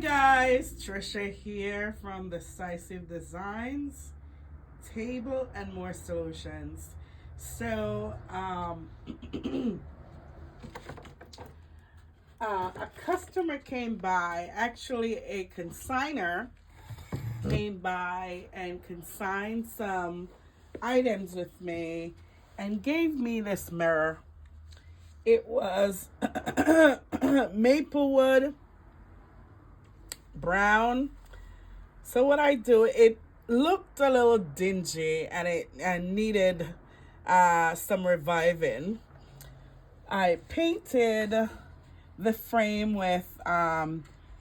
Guys, Trisha here from Decisive Designs, Table and More Solutions. So, a customer came by, actually a consigner came by and consigned some items with me and gave me this mirror. It was Maplewood brown. So what I do, it looked a little dingy and it needed some reviving. I painted the frame with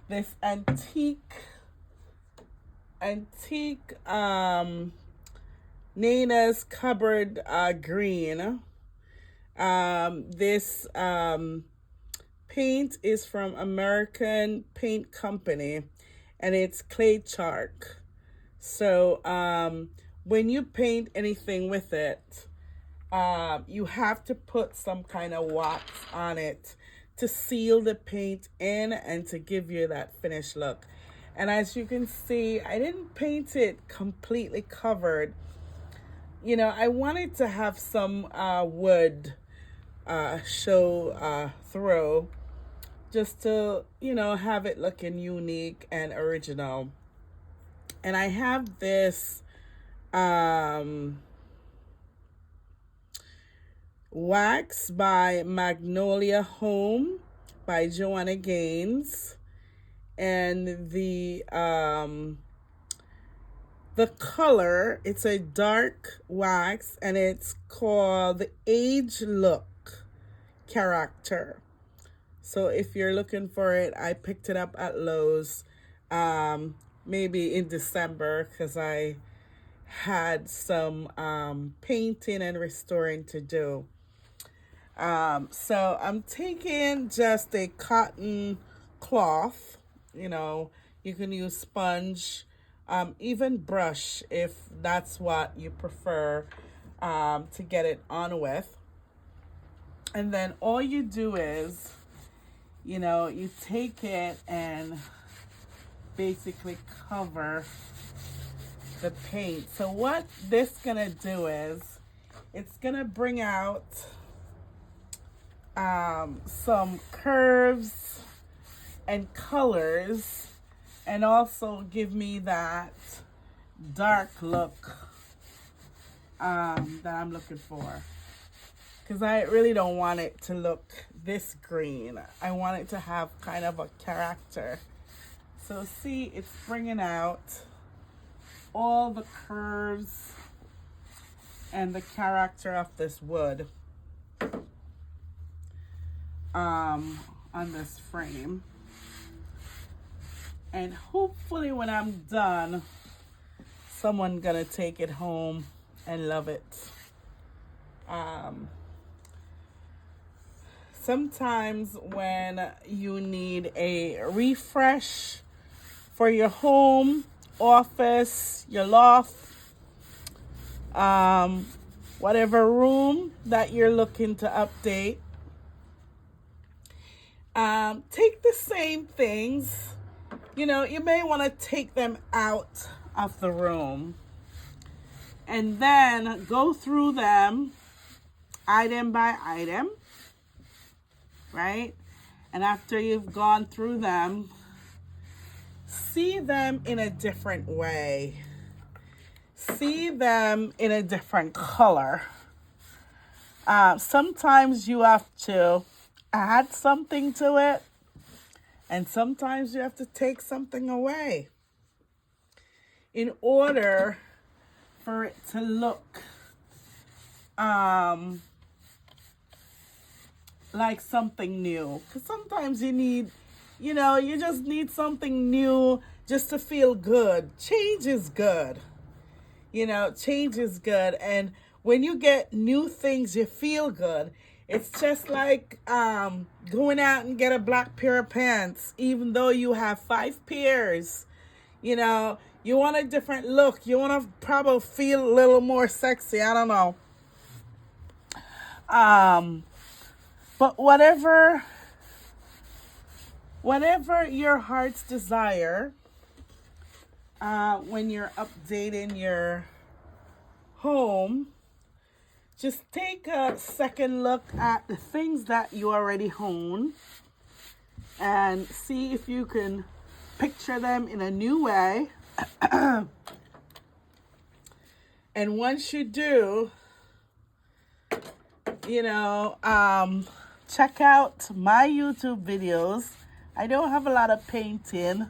this antique Nana's cupboard green. This paint is from American Paint Company, and it's clay chalk. So when you paint anything with it, you have to put some kind of wax on it to seal the paint in and to give you that finished look. And as you can see, I didn't paint it completely covered. You know, I wanted to have some wood show through, just to, you know, have it looking unique and original. And I have this wax by Magnolia Home by Joanna Gaines, and the color, it's a dark wax, and it's called the Age Look Character. So if you're looking for it, I picked it up at Lowe's maybe in December, because I had some painting and restoring to do. So I'm taking just a cotton cloth. You know, you can use sponge, even brush if that's what you prefer to get it on with. And then all you do is, you know, you take it and basically cover the paint. So what this gonna do is, it's gonna bring out some curves and colors, and also give me that dark look that I'm looking for. Because I really don't want it to look this green. I want it to have kind of a character. So see, it's bringing out all the curves and the character of this wood on this frame. And hopefully when I'm done, someone gonna take it home and love it. Sometimes when you need a refresh for your home, office, your loft, whatever room that you're looking to update, take the same things. You know, you may want to take them out of the room and then go through them item by item, right? And after you've gone through them, see them in a different way. See them in a different color. Sometimes you have to add something to it, and sometimes you have to take something away in order for it to look like something new. Because sometimes you need, you know, you just need something new just to feel good. Change is good. You know, change is good. And when you get new things, you feel good. It's just like going out and get a black pair of pants, even though you have 5 pairs. You know, you want a different look. You want to probably feel a little more sexy. I don't know. But whatever Whatever your heart's desire, when you're updating your home, just take a second look at the things that you already own and see if you can picture them in a new way. And once you do, check out my YouTube videos. I don't have a lot of painting.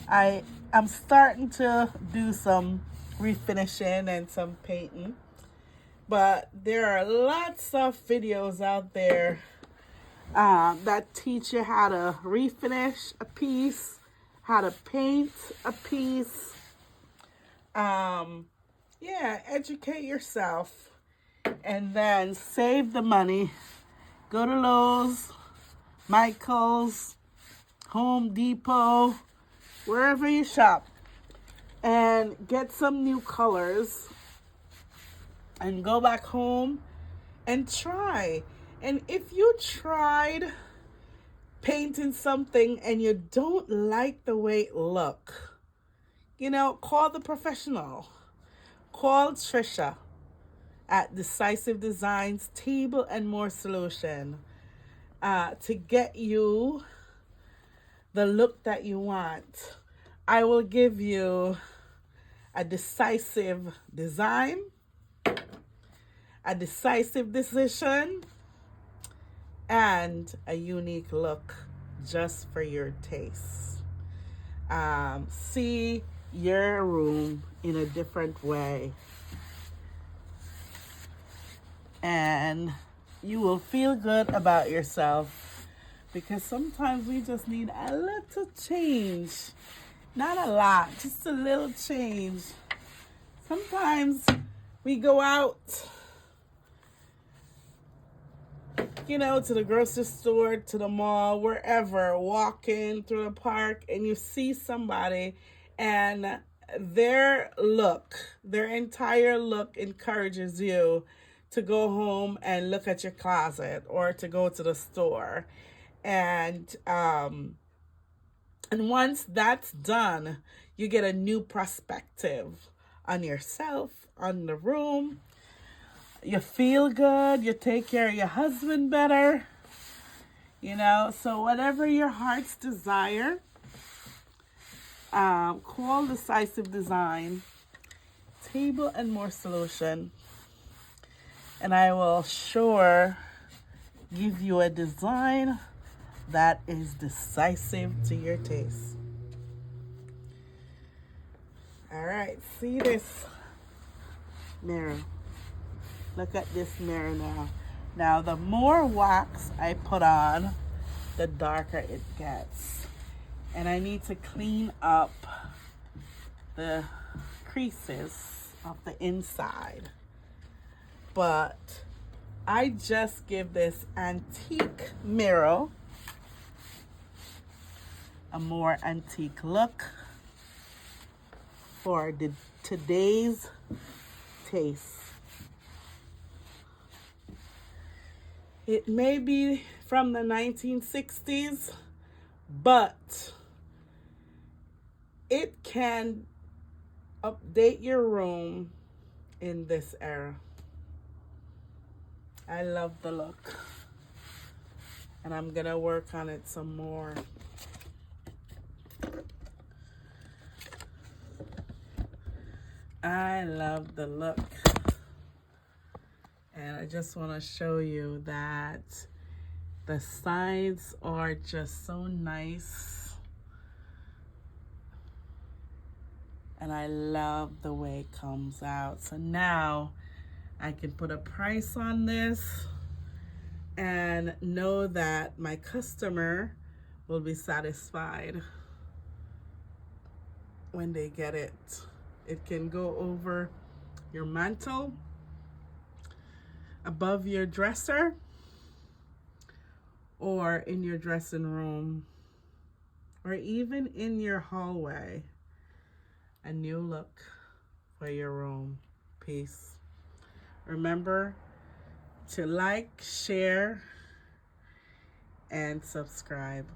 I'm starting to do some refinishing and some painting. But there are lots of videos out there that teach you how to refinish a piece, how to paint a piece. Educate yourself and then save the money. Go to Lowe's, Michael's, Home Depot, wherever you shop, and get some new colors and go back home and try. And if you tried painting something and you don't like the way it look, call the professional. Call Trisha at Decisive Designs Table and More Solution to get you the look that you want. I will give you a decisive design, a decisive decision, and a unique look just for your taste. See your room in a different way, and you will feel good about yourself, because sometimes we just need a little change. Not a lot, just a little change. Sometimes we go out, to the grocery store, to the mall, wherever, walking through the park, and you see somebody and their entire look encourages you to go home and look at your closet or to go to the store. And once that's done, you get a new perspective on yourself, on the room. You feel good. You take care of your husband better. So whatever your heart's desire, call Decisive Design Table and More Solution, and I will sure give you a design that is decisive to your taste. All right, see this mirror. Look at this mirror now. Now, the more wax I put on, the darker it gets. And I need to clean up the creases of the inside. But I just give this antique mirror a more antique look for today's taste. It may be from the 1960s, but it can update your room in this era. I love the look, and I'm gonna work on it some more. I love the look. And I just want to show you that the sides are just so nice. And I love the way it comes out. So now I can put a price on this and know that my customer will be satisfied when they get it. It can go over your mantle, above your dresser, or in your dressing room, or even in your hallway. A new look for your room. Peace. Remember to like, share, and subscribe.